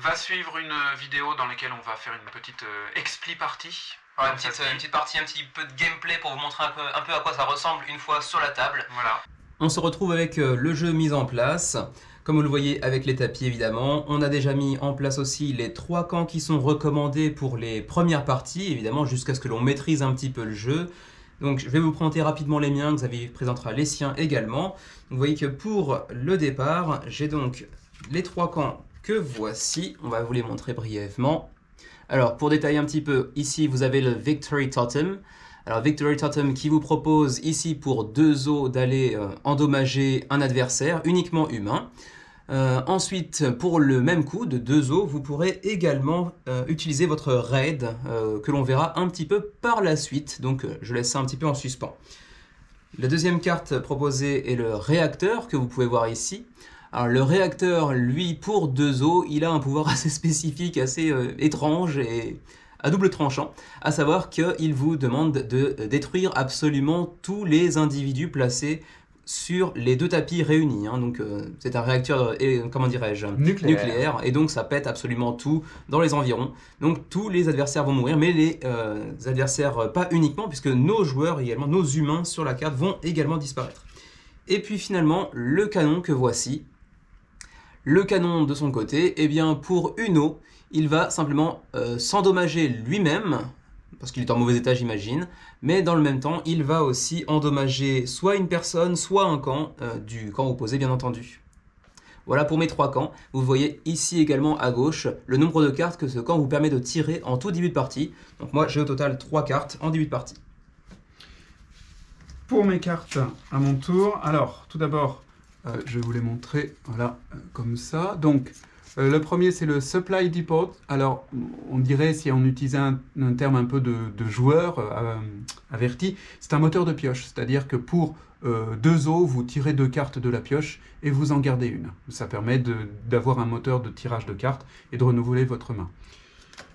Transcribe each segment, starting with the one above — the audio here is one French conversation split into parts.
Va suivre une vidéo dans laquelle on va faire une petite expli partie. Ouais, une petite partie, un petit peu de gameplay pour vous montrer un peu à quoi ça ressemble une fois sur la table. Voilà. On se retrouve avec le jeu mis en place. Comme vous le voyez avec les tapis évidemment, on a déjà mis en place aussi les 3 camps qui sont recommandés pour les premières parties, évidemment jusqu'à ce que l'on maîtrise un petit peu le jeu. Donc je vais vous présenter rapidement les miens, Xavier présentera les siens également. Vous voyez que pour le départ, j'ai donc les 3 camps que voici, on va vous les montrer brièvement. Alors pour détailler un petit peu, ici vous avez le Victory Totem. Alors Victory Totem qui vous propose ici pour 2 os d'aller endommager un adversaire uniquement humain. Ensuite, pour le même coup de 2 os, vous pourrez également utiliser votre raid que l'on verra un petit peu par la suite. Donc je laisse ça un petit peu en suspens. La deuxième carte proposée est le réacteur que vous pouvez voir ici. Alors le réacteur, lui, pour 2 os, il a un pouvoir assez spécifique, assez étrange et à double tranchant, à savoir qu'il vous demande de détruire absolument tous les individus placés sur les 2 tapis réunis. Hein. Donc c'est un réacteur, comment dirais-je, nucléaire, et donc ça pète absolument tout dans les environs. Donc tous les adversaires vont mourir, mais les adversaires pas uniquement, puisque nos joueurs également, nos humains sur la carte vont également disparaître. Et puis finalement, le canon que voici. Le canon de son côté, eh bien pour Uno, il va simplement s'endommager lui-même, parce qu'il est en mauvais état j'imagine, mais dans le même temps, il va aussi endommager soit une personne, soit un camp, du camp opposé bien entendu. Voilà pour mes 3 camps. Vous voyez ici également à gauche le nombre de cartes que ce camp vous permet de tirer en tout début de partie. Donc moi j'ai au total 3 cartes en début de partie. Pour mes cartes, à mon tour, alors tout d'abord, je vais vous les montrer, voilà, comme ça. Donc, le premier, c'est le Supply Depot. Alors, on dirait, si on utilisait un terme un peu de joueur averti, c'est un moteur de pioche. C'est-à-dire que pour 2 os, vous tirez 2 cartes de la pioche et vous en gardez une. Ça permet d'avoir un moteur de tirage de cartes et de renouveler votre main.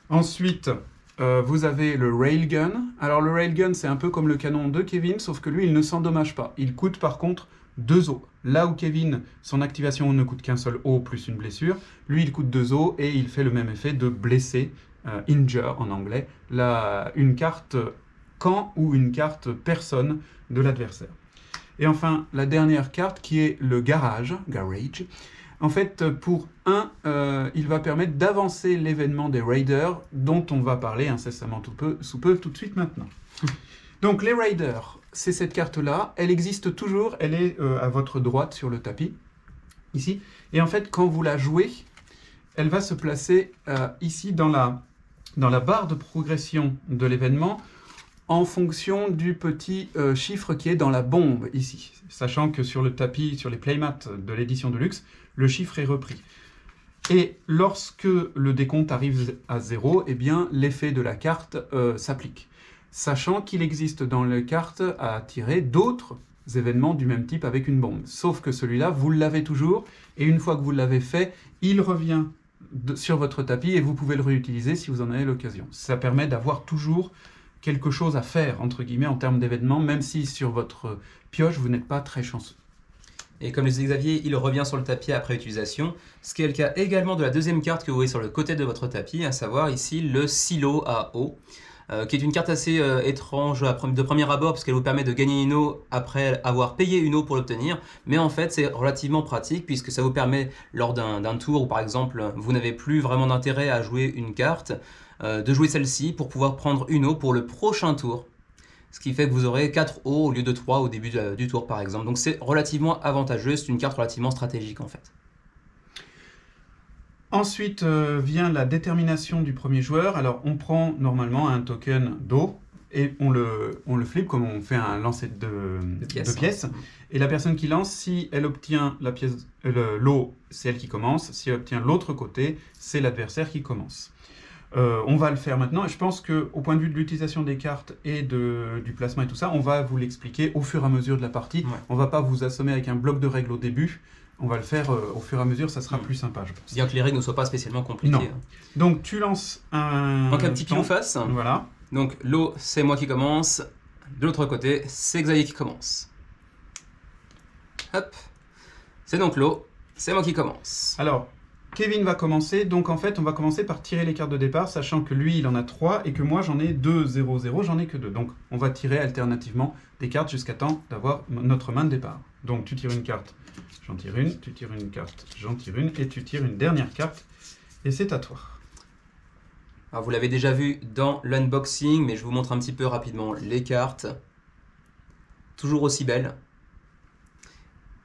Ensuite, vous avez le Railgun. Alors, le Railgun, c'est un peu comme le canon de Kevin, sauf que lui, il ne s'endommage pas. Il coûte par contre 2 os. Là où Kevin, son activation ne coûte qu'un seul os plus une blessure, lui il coûte 2 os et il fait le même effet de blesser, injure en anglais, une carte camp ou une carte personne de l'adversaire. Et enfin, la dernière carte qui est le Garage. En fait, pour 1, il va permettre d'avancer l'événement des Raiders dont on va parler incessamment sous peu tout de suite maintenant. Donc les Raiders, c'est cette carte-là, elle existe toujours, elle est à votre droite sur le tapis, ici. Et en fait, quand vous la jouez, elle va se placer ici dans la barre de progression de l'événement en fonction du petit chiffre qui est dans la bombe, ici. Sachant que sur le tapis, sur les playmats de l'édition de luxe, le chiffre est repris. Et lorsque le décompte arrive à 0, eh bien l'effet de la carte s'applique. Sachant qu'il existe dans les cartes à tirer d'autres événements du même type avec une bombe. Sauf que celui-là, vous l'avez toujours, et une fois que vous l'avez fait, il revient sur votre tapis et vous pouvez le réutiliser si vous en avez l'occasion. Ça permet d'avoir toujours quelque chose à faire, entre guillemets, en termes d'événements, même si sur votre pioche, vous n'êtes pas très chanceux. Et comme le disait Xavier, il revient sur le tapis après utilisation, ce qui est le cas également de la deuxième carte que vous voyez sur le côté de votre tapis, à savoir ici le silo à eau. Qui est une carte assez étrange de premier abord parce qu'elle vous permet de gagner une eau après avoir payé une eau pour l'obtenir, mais en fait c'est relativement pratique puisque ça vous permet lors d'un tour où par exemple vous n'avez plus vraiment d'intérêt à jouer une carte, de jouer celle-ci pour pouvoir prendre une eau pour le prochain tour. Ce qui fait que vous aurez 4 eaux au lieu de 3 au début du tour par exemple. Donc c'est relativement avantageux, c'est une carte relativement stratégique en fait. Ensuite vient la détermination du premier joueur. Alors on prend normalement un token d'eau et on le flippe comme on fait un lancer de pièces. Et la personne qui lance, si elle obtient la pièce, l'eau, c'est elle qui commence. Si elle obtient l'autre côté, c'est l'adversaire qui commence. On va le faire maintenant et je pense qu'au point de vue de l'utilisation des cartes et du placement et tout ça, on va vous l'expliquer au fur et à mesure de la partie. Ouais. On ne va pas vous assommer avec un bloc de règles au début. On va le faire au fur et à mesure, ça sera plus sympa, je pense. Bien que les règles ne soient pas spécialement compliquées. Non. Donc tu lances un... Donc un petit pile ou face. Voilà. Donc l'eau, c'est moi qui commence. De l'autre côté, c'est Xavier qui commence. Hop. C'est donc l'eau, c'est moi qui commence. Alors, Kevin va commencer, donc en fait on va commencer par tirer les cartes de départ, sachant que lui il en a 3 et que moi j'en ai 2, 0, 0, j'en ai que 2. Donc on va tirer alternativement des cartes jusqu'à temps d'avoir notre main de départ. Donc tu tires une carte, j'en tire une, tu tires une carte, j'en tire une, et tu tires une dernière carte, et c'est à toi. Alors, vous l'avez déjà vu dans l'unboxing, mais je vous montre un petit peu rapidement les cartes. Toujours aussi belles.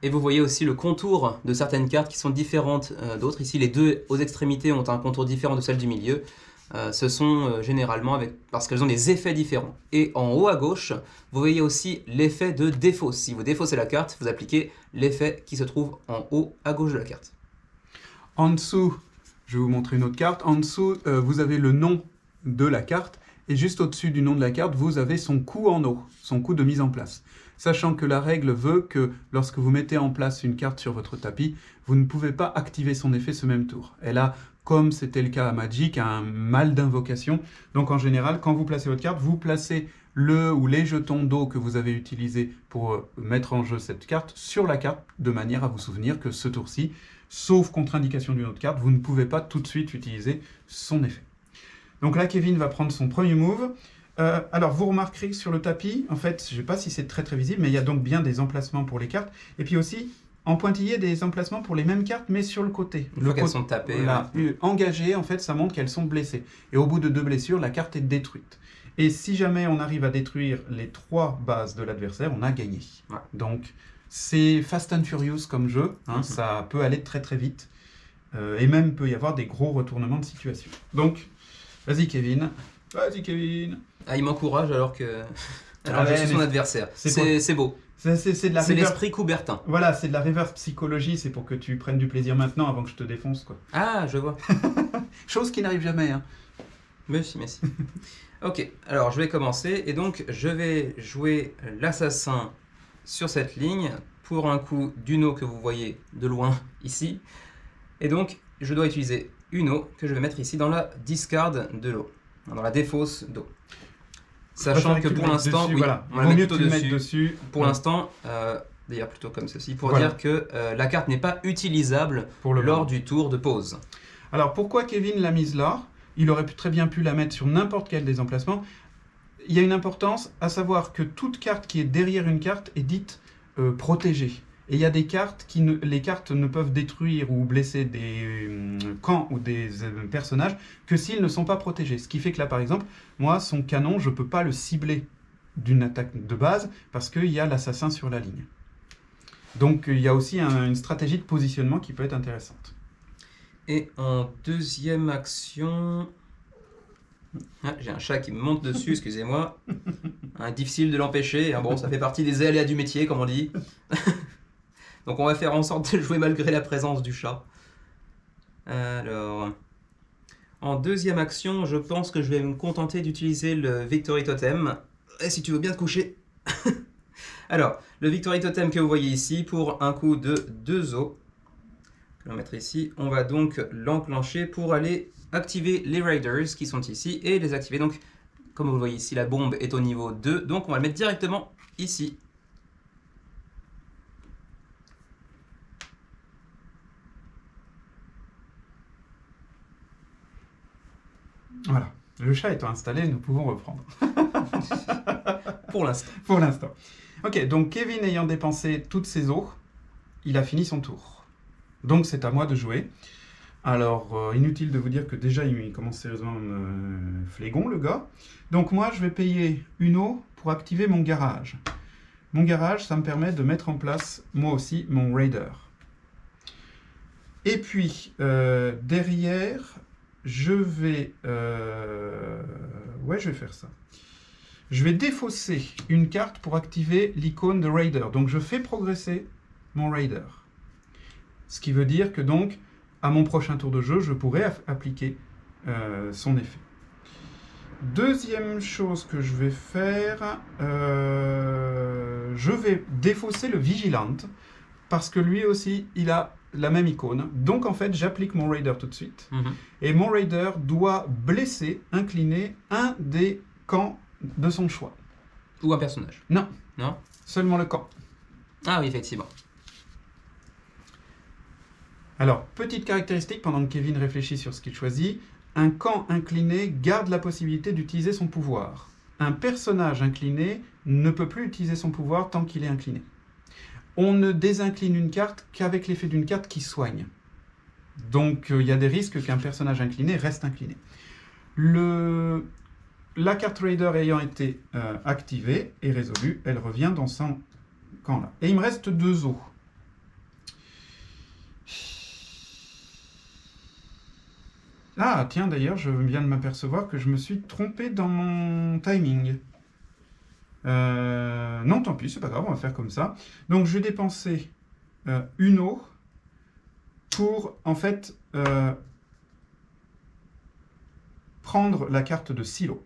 Et vous voyez aussi le contour de certaines cartes qui sont différentes d'autres. Ici, les deux aux extrémités ont un contour différent de celle du milieu. Ce sont généralement parce qu'elles ont des effets différents. Et en haut à gauche, vous voyez aussi l'effet de défausse. Si vous défaussez la carte, vous appliquez l'effet qui se trouve en haut à gauche de la carte. En dessous, je vais vous montrer une autre carte. En dessous, vous avez le nom de la carte. Et juste au-dessus du nom de la carte, vous avez son coût en eau, son coût de mise en place. Sachant que la règle veut que lorsque vous mettez en place une carte sur votre tapis, vous ne pouvez pas activer son effet ce même tour. Elle a, comme c'était le cas à Magic, un mal d'invocation. Donc en général, quand vous placez votre carte, vous placez le ou les jetons d'eau que vous avez utilisés pour mettre en jeu cette carte sur la carte, de manière à vous souvenir que ce tour-ci, sauf contre-indication d'une autre carte, vous ne pouvez pas tout de suite utiliser son effet. Donc là, Kevin va prendre son premier move. Alors, vous remarquerez que sur le tapis, en fait, je ne sais pas si c'est très très visible, mais il y a donc bien des emplacements pour les cartes. Et puis aussi, en pointillé, des emplacements pour les mêmes cartes, mais sur le côté. Une fois qu'elles sont tapées. Voilà, engagées, en fait, ça montre qu'elles sont blessées. Et au bout de 2 blessures, la carte est détruite. Et si jamais on arrive à détruire les 3 bases de l'adversaire, on a gagné. Ouais. Donc, c'est Fast and Furious comme jeu. Hein, ça peut aller très très vite. Et même peut y avoir des gros retournements de situation. Donc, vas-y Kevin. Vas-y Kevin. Ah, il m'encourage alors que Ah je ouais, suis son mais adversaire. c'est C'est beau. C'est de la C'est reverse- l'esprit Coubertin. Voilà, c'est de la reverse psychologie, c'est pour que tu prennes du plaisir maintenant avant que je te défonce, quoi. Ah, je vois. Chose qui n'arrive jamais, hein. Merci. Ok, alors je vais commencer. Et donc, je vais jouer l'assassin sur cette ligne pour un coup d'une eau que vous voyez de loin ici. Et donc, je dois utiliser une eau que je vais mettre ici dans la discard de l'eau, dans la défausse d'eau. Sachant que pour l'instant, oui, voilà. on va la Vaut mettre mieux plutôt que tu le mettes dessus. dessus. Pour l'instant, d'ailleurs plutôt comme ceci, pour Voilà. dire que la carte n'est pas utilisable Pour le lors moment. du tour de pause. Alors pourquoi Kevin l'a mise là? Il aurait très bien pu la mettre sur n'importe quel des emplacements. Il y a une importance à savoir que toute carte qui est derrière une carte est dite protégée. Et il y a des cartes les cartes ne peuvent détruire ou blesser des camps ou des personnages que s'ils ne sont pas protégés. Ce qui fait que là, par exemple, moi, son canon, je ne peux pas le cibler d'une attaque de base parce qu'il y a l'assassin sur la ligne. Donc il y a aussi une stratégie de positionnement qui peut être intéressante. Et en deuxième action... Ah, j'ai un chat qui me monte dessus, excusez-moi. Difficile de l'empêcher. Bon, ça fait partie des aléas du métier, comme on dit. Donc on va faire en sorte de jouer malgré la présence du chat. Alors... En deuxième action, je pense que je vais me contenter d'utiliser le Victory Totem. Et si tu veux bien te coucher. Alors, le Victory Totem que vous voyez ici, pour un coup de 2 os. Je vais le mettre ici. On va donc l'enclencher pour aller activer les Raiders qui sont ici et les activer. Donc, comme vous le voyez ici, la bombe est au niveau 2. Donc, on va le mettre directement ici. Voilà. Le chat étant installé, nous pouvons reprendre. Pour l'instant. Pour l'instant. Ok, donc Kevin ayant dépensé toutes ses eaux, il a fini son tour. Donc c'est à moi de jouer. Alors, inutile de vous dire que déjà il commence sérieusement à me flégon, le gars. Donc moi, je vais payer une eau pour activer mon garage. Mon garage, ça me permet de mettre en place, moi aussi, mon Raider. Et puis, derrière, je vais faire ça. Je vais défausser une carte pour activer l'icône de Raider. Donc je fais progresser mon Raider. Ce qui veut dire que donc, à mon prochain tour de jeu, je pourrai appliquer son effet. Deuxième chose que je vais faire, je vais défausser le Vigilant, parce que lui aussi, il a la même icône. Donc en fait, j'applique mon Raider tout de suite. Et mon Raider doit blesser, incliner un des camps de son choix. Ou un personnage. Non. Non? Seulement le camp. Ah oui, effectivement. Alors, petite caractéristique, pendant que Kevin réfléchit sur ce qu'il choisit, un camp incliné garde la possibilité d'utiliser son pouvoir. Un personnage incliné ne peut plus utiliser son pouvoir tant qu'il est incliné. On ne désincline une carte qu'avec l'effet d'une carte qui soigne. Donc, il y a des risques qu'un personnage incliné reste incliné. La carte Raider ayant été activée et résolue, elle revient dans son camp là. Et il me reste 2 os. Ah, tiens, d'ailleurs, je viens de m'apercevoir que je me suis trompé dans mon timing. Non, tant pis, c'est pas grave, on va faire comme ça. Donc, je vais dépenser une eau pour, en fait, prendre la carte de silo.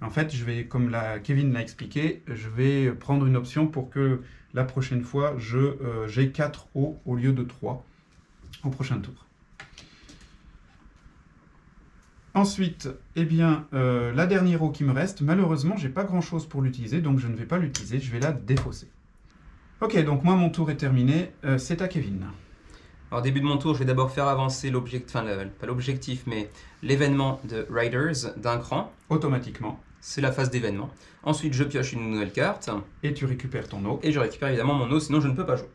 En fait, je vais, comme Kevin l'a expliqué, je vais prendre une option pour que la prochaine fois, j'ai 4 eaux au lieu de 3 au prochain tour. Ensuite, eh bien, la dernière eau qui me reste, malheureusement, j'ai pas grand-chose pour l'utiliser, donc je ne vais pas l'utiliser, je vais la défausser. Ok, donc moi, mon tour est terminé, c'est à Kevin. Alors, début de mon tour, je vais d'abord faire avancer l'objectif, enfin, pas l'objectif, mais l'événement de Riders d'un cran. Automatiquement. C'est la phase d'événement. Ensuite, je pioche une nouvelle carte. Et tu récupères ton eau. Et je récupère évidemment mon eau, sinon je ne peux pas jouer.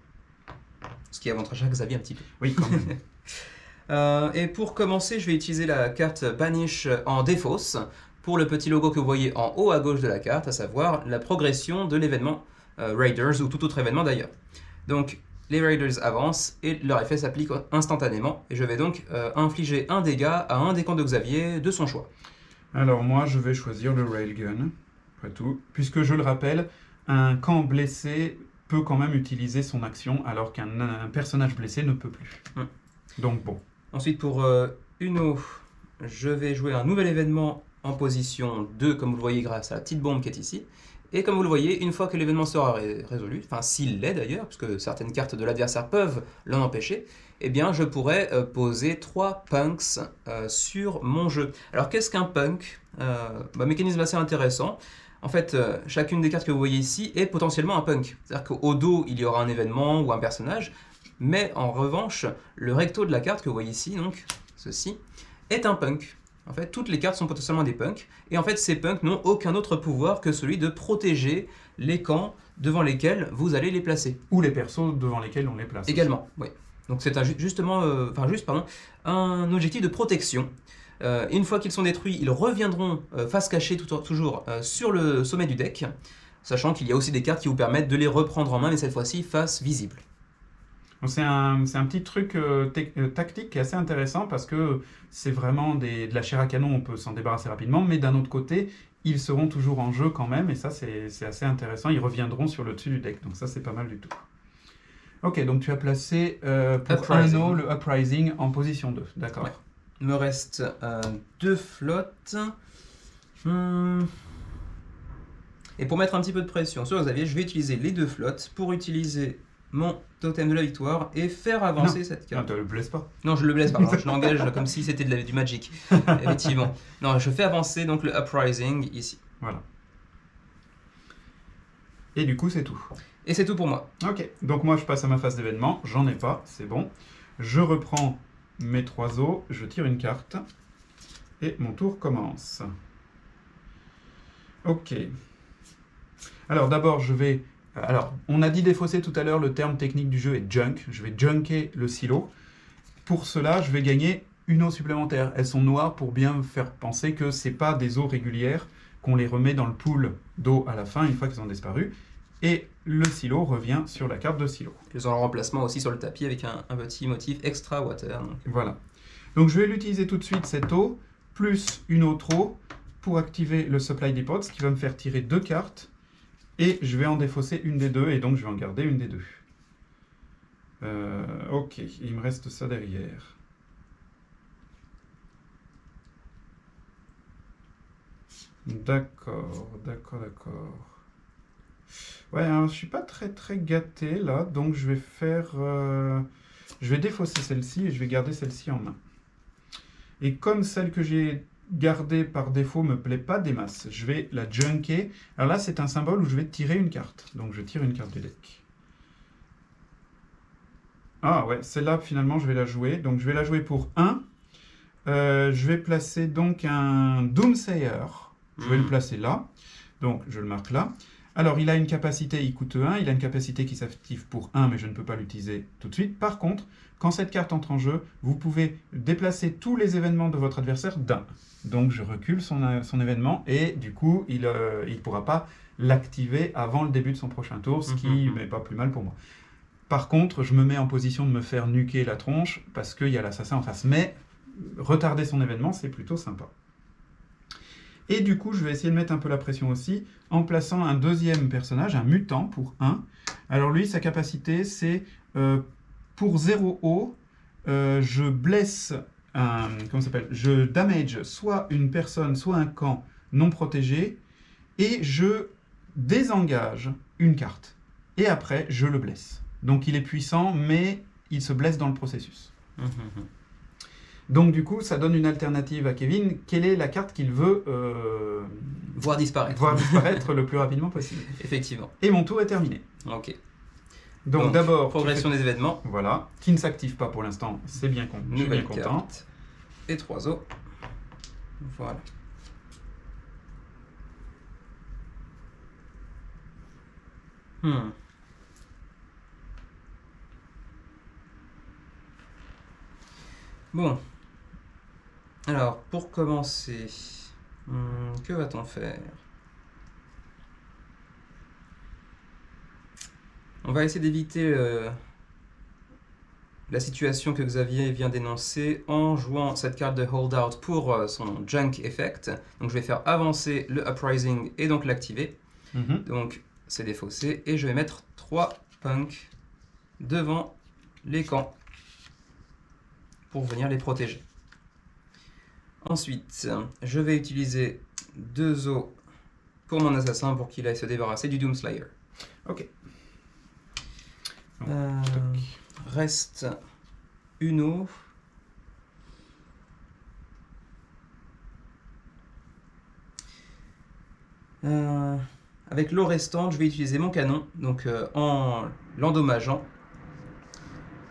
Ce qui avantagera Xavier un petit peu. Oui, quand même. Et pour commencer, je vais utiliser la carte Banish en défausse pour le petit logo que vous voyez en haut à gauche de la carte, à savoir la progression de l'événement Raiders ou tout autre événement d'ailleurs. Donc les Raiders avancent et leur effet s'applique instantanément et je vais donc infliger un dégât à un des camps de Xavier de son choix. Alors moi, je vais choisir le Railgun, après tout, puisque je le rappelle, un camp blessé peut quand même utiliser son action alors qu'un personnage blessé ne peut plus. Donc bon. Ensuite, pour une eau, je vais jouer un nouvel événement en position 2, comme vous le voyez grâce à la petite bombe qui est ici. Et comme vous le voyez, une fois que l'événement sera résolu, enfin s'il l'est d'ailleurs, puisque certaines cartes de l'adversaire peuvent l'en empêcher, eh bien je pourrais poser 3 punks sur mon jeu. Alors qu'est-ce qu'un punk? Mécanisme assez intéressant. En fait, chacune des cartes que vous voyez ici est potentiellement un punk. C'est-à-dire qu'au dos, il y aura un événement ou un personnage, mais en revanche, le recto de la carte que vous voyez ici, donc ceci, est un punk. En fait, toutes les cartes sont potentiellement des punks, et en fait, ces punks n'ont aucun autre pouvoir que celui de protéger les camps devant lesquels vous allez les placer. Ou les persos devant lesquels on les place. Également, oui. Donc c'est un objectif de protection. Une fois qu'ils sont détruits, ils reviendront face cachée toujours sur le sommet du deck, sachant qu'il y a aussi des cartes qui vous permettent de les reprendre en main, mais cette fois-ci face visible. C'est un petit truc tactique qui est assez intéressant parce que c'est vraiment de la chair à canon, on peut s'en débarrasser rapidement, mais d'un autre côté, ils seront toujours en jeu quand même, et ça c'est assez intéressant, ils reviendront sur le dessus du deck, donc ça c'est pas mal du tout. Ok, donc tu as placé pour un eau le Uprising en position 2, d'accord. Ouais. Il me reste 2 flottes. Et pour mettre un petit peu de pression sur Xavier, je vais utiliser les 2 flottes pour utiliser mon totem de la victoire et faire avancer cette carte. Non, tu ne le blesses pas. Non, je ne le blesse pas, je l'engage comme si c'était du Magic. Effectivement. Non, je fais avancer donc le Uprising ici. Voilà. Et du coup, c'est tout. Et c'est tout pour moi. Ok, donc moi je passe à ma phase d'événement, j'en ai pas, c'est bon. Je reprends mes 3 os, je tire une carte et mon tour commence. Ok. Alors d'abord je vais... Alors, on a dit défausser tout à l'heure, le terme technique du jeu est junk. Je vais junker le silo. Pour cela, je vais gagner une eau supplémentaire. Elles sont noires pour bien me faire penser que ce n'est pas des eaux régulières, qu'on les remet dans le pool d'eau à la fin, une fois qu'elles ont disparu. Et le silo revient sur la carte de silo. Ils ont un remplacement aussi sur le tapis avec un petit motif extra water. Donc. Voilà. Donc je vais l'utiliser tout de suite, cette eau, plus une autre eau, pour activer le Supply Depot, ce qui va me faire tirer 2 cartes. Et je vais en défausser une des 2, et donc je vais en garder une des 2. Ok, il me reste ça derrière. D'accord. Ouais, alors, je suis pas très gâté là, donc je vais faire... je vais défausser celle-ci et je vais garder celle-ci en main. Et comme celle que j'ai gardée par défaut me plaît pas des masses, je vais la junker. Alors là, c'est un symbole où je vais tirer une carte. Donc je tire une carte du deck. Ah ouais, celle-là, finalement, je vais la jouer. Donc, je vais la jouer pour 1. Je vais placer donc un Doomsayer. Je vais le placer là. Donc, je le marque là. Alors, il a une capacité, il coûte 1. Il a une capacité qui s'active pour 1, mais je ne peux pas l'utiliser tout de suite. Par contre, quand cette carte entre en jeu, vous pouvez déplacer tous les événements de votre adversaire d'un. Donc, je recule son événement et du coup, il ne pourra pas l'activer avant le début de son prochain tour, ce qui n'est pas plus mal pour moi. Par contre, je me mets en position de me faire nuquer la tronche parce qu'il y a l'assassin en face. Mais retarder son événement, c'est plutôt sympa. Et du coup, je vais essayer de mettre un peu la pression aussi en plaçant un deuxième personnage, un mutant pour 1. Alors lui, sa capacité, c'est pour 0 haut, je blesse comment ça s'appelle ? Je damage soit une personne, soit un camp non protégé et je désengage une carte. Et après, je le blesse. Donc il est puissant, mais il se blesse dans le processus. Donc du coup, ça donne une alternative à Kevin. Quelle est la carte qu'il veut Voir disparaître. voir disparaître le plus rapidement possible? Effectivement. Et mon tour est terminé. Ok. Donc d'abord... Progression des événements. Voilà, qui ne s'active pas pour l'instant, c'est bien con. Je suis bien Nouvelle content. carte. Et 3 os. Voilà. Bon. Alors, pour commencer, que va-t-on faire? On va essayer d'éviter la situation que Xavier vient d'énoncer en jouant cette carte de Holdout pour son Junk Effect. Donc je vais faire avancer le Uprising et donc l'activer. Donc c'est défaussé et je vais mettre 3 punks devant les camps pour venir les protéger. Ensuite, je vais utiliser 2 os pour mon assassin pour qu'il aille se débarrasser du Doomslayer. Ok. Reste une eau. Avec l'eau restante, je vais utiliser mon canon, donc en l'endommageant,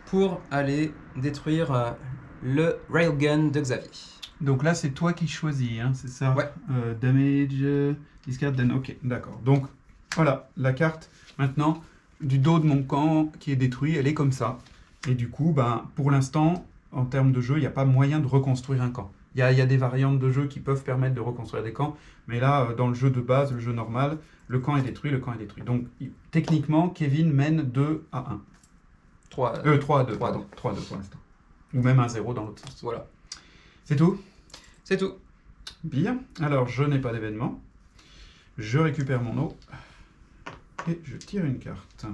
pour aller détruire le railgun de Xavier. Donc là, c'est toi qui choisis, hein, c'est ça? Ouais. Damage, discard, then... Ok, d'accord. Donc, voilà, la carte, maintenant, du dos de mon camp qui est détruit, elle est comme ça. Et du coup, ben, pour l'instant, en termes de jeu, il n'y a pas moyen de reconstruire un camp. Il y a des variantes de jeu qui peuvent permettre de reconstruire des camps, mais là, dans le jeu de base, le jeu normal, le camp est détruit, le camp est détruit. Donc, techniquement, Kevin mène 2 à 1. 3 3 à 2, 3 à pardon. 3 à 2 pour l'instant. Ou même 1-0 dans l'autre sens. Voilà. C'est tout? C'est tout. Bien. Alors, je n'ai pas d'événement. Je récupère mon eau. Et je tire une carte.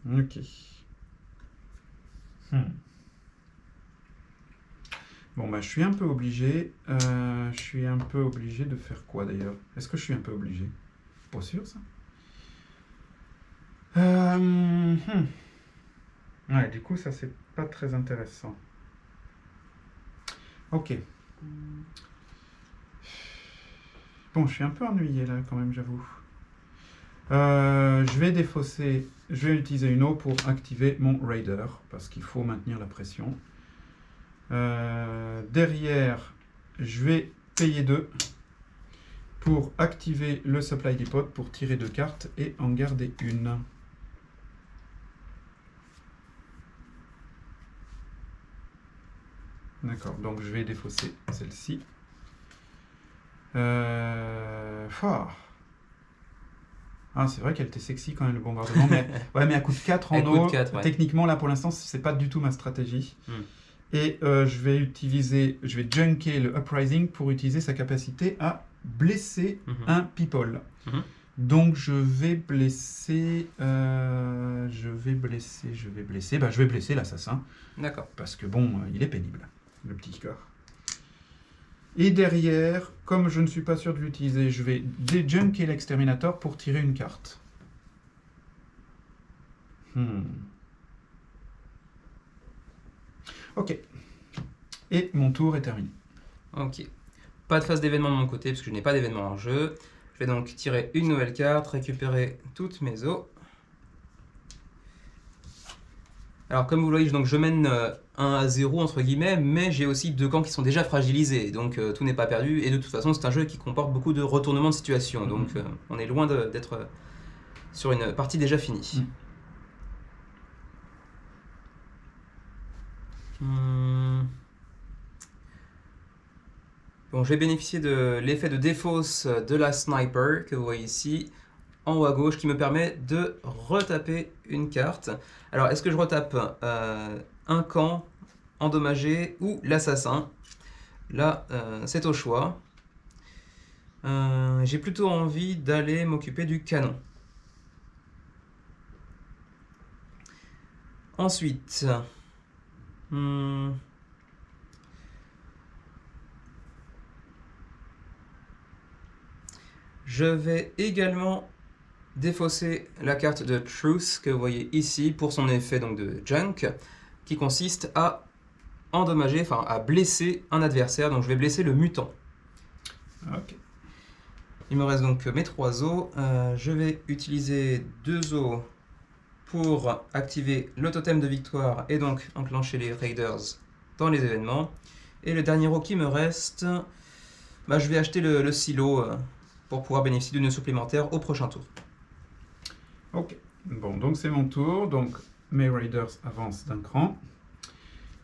Ok. Bon, bah, je suis un peu obligé. De faire quoi d'ailleurs? Est-ce que je suis un peu obligé? Pas sûr ça. Ouais, du coup, ça c'est pas très intéressant. Ok. Bon, je suis un peu ennuyé là quand même, j'avoue. Je vais défausser, je vais utiliser une eau pour activer mon Raider, parce qu'il faut maintenir la pression. Derrière, je vais payer 2 pour activer le Supply Depot, pour tirer 2 cartes et en garder une. D'accord, donc je vais défausser celle-ci. Ah, c'est vrai qu'elle était sexy quand même, le bombardement. Mais, ouais, mais elle coûte 4 en Elle eau. coûte 4, ouais. Techniquement, là, pour l'instant, c'est pas du tout ma stratégie. Et je vais junker le Uprising pour utiliser sa capacité à blesser un people. Donc, je vais blesser... je vais blesser l'assassin. D'accord. Parce que, bon, il est pénible, le petit corps. Et derrière, comme je ne suis pas sûr de l'utiliser, je vais déjunker l'exterminator pour tirer une carte. Ok. Et mon tour est terminé. Ok. Pas de phase d'événement de mon côté, parce que je n'ai pas d'événement en jeu. Je vais donc tirer une nouvelle carte, récupérer toutes mes eaux. Alors comme vous le voyez, donc, je mène 1-0 entre guillemets, mais j'ai aussi 2 camps qui sont déjà fragilisés, donc tout n'est pas perdu, et de toute façon c'est un jeu qui comporte beaucoup de retournements de situation, donc on est loin d'être sur une partie déjà finie. Bon, je vais bénéficier de l'effet de défausse de la sniper que vous voyez ici en haut à gauche qui me permet de retaper une carte. Alors est-ce que je retape un camp endommagé ou l'assassin? Là c'est au choix. J'ai plutôt envie d'aller m'occuper du canon. Ensuite, je vais également défausser la carte de Truth que vous voyez ici pour son effet donc de junk qui consiste à endommager, enfin à blesser un adversaire. Donc je vais blesser le mutant. Ok. Il me reste donc mes 3 os. Je vais utiliser 2 os pour activer le totem de victoire et donc enclencher les Raiders dans les événements. Et le dernier os qui me reste, je vais acheter le silo pour pouvoir bénéficier d'une supplémentaire au prochain tour. Ok. Bon, donc c'est mon tour. Donc mes Raiders avancent d'un cran.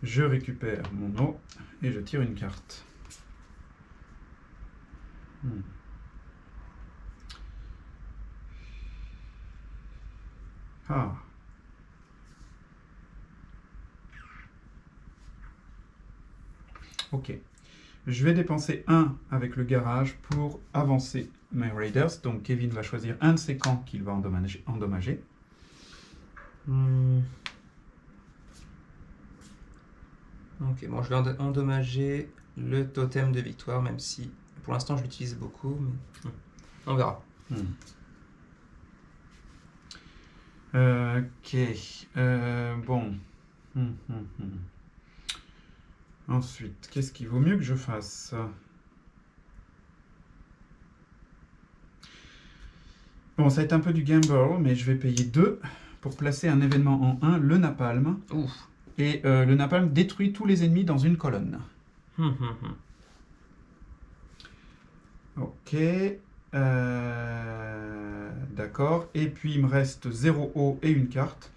Je récupère mon os et je tire une carte. Ah. Ok. Je vais dépenser 1 avec le garage pour avancer mes Raiders. Donc Kevin va choisir un de ses camps qu'il va endommager. Ok, bon, je vais endommager le totem de victoire, même si pour l'instant je l'utilise beaucoup, mais on verra. Ok. Bon. Ensuite, qu'est-ce qu'il vaut mieux que je fasse? Bon, ça va être un peu du gamble, mais je vais payer 2 pour placer un événement en 1, le napalm. Ouf. Et le napalm détruit tous les ennemis dans une colonne. Ok. D'accord. Et puis il me reste 0 eau et une carte.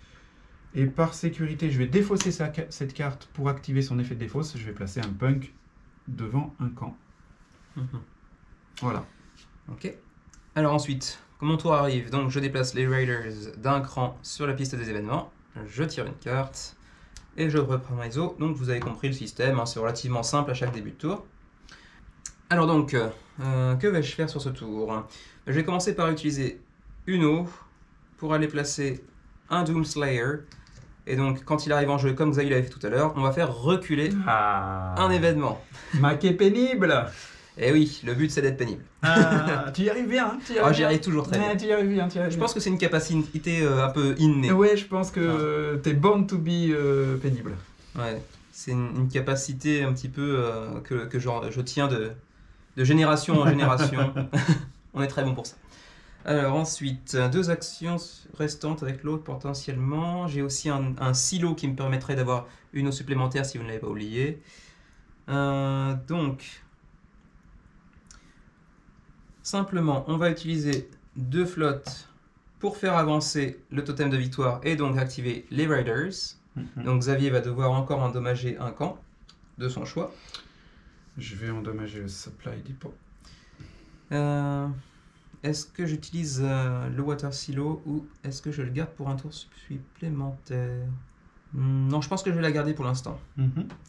Et par sécurité, je vais défausser cette carte pour activer son effet de défausse. Je vais placer un punk devant un camp. Voilà. Ok. Alors ensuite, quand mon tour arrive, donc je déplace les Raiders d'un cran sur la piste des événements. Je tire une carte et je reprends mes os. Donc vous avez compris le système, hein, c'est relativement simple à chaque début de tour. Alors donc, que vais-je faire sur ce tour? Je vais commencer par utiliser une eau pour aller placer un Doomslayer. Et donc, quand il arrive en jeu, comme Xavier l'avait fait tout à l'heure, on va faire reculer un événement. Maquet pénible. Et oui, le but c'est d'être pénible. Tu y arrives bien, hein, J'y arrive toujours très bien. Tu y arrives bien, Je pense que c'est une capacité un peu innée. Ouais, je pense que t'es born to be pénible. Ouais, c'est une capacité un petit peu que je tiens de génération en génération. On est très bon pour ça. Alors ensuite, 2 actions restantes avec l'autre potentiellement. J'ai aussi un silo qui me permettrait d'avoir une eau supplémentaire si vous ne l'avez pas oublié. Donc, simplement, on va utiliser 2 flottes pour faire avancer le totem de victoire et donc activer les Raiders. Donc Xavier va devoir encore endommager un camp de son choix. Je vais endommager le supply depot. Est-ce que j'utilise le water silo ou est-ce que je le garde pour un tour supplémentaire? Non, je pense que je vais la garder pour l'instant.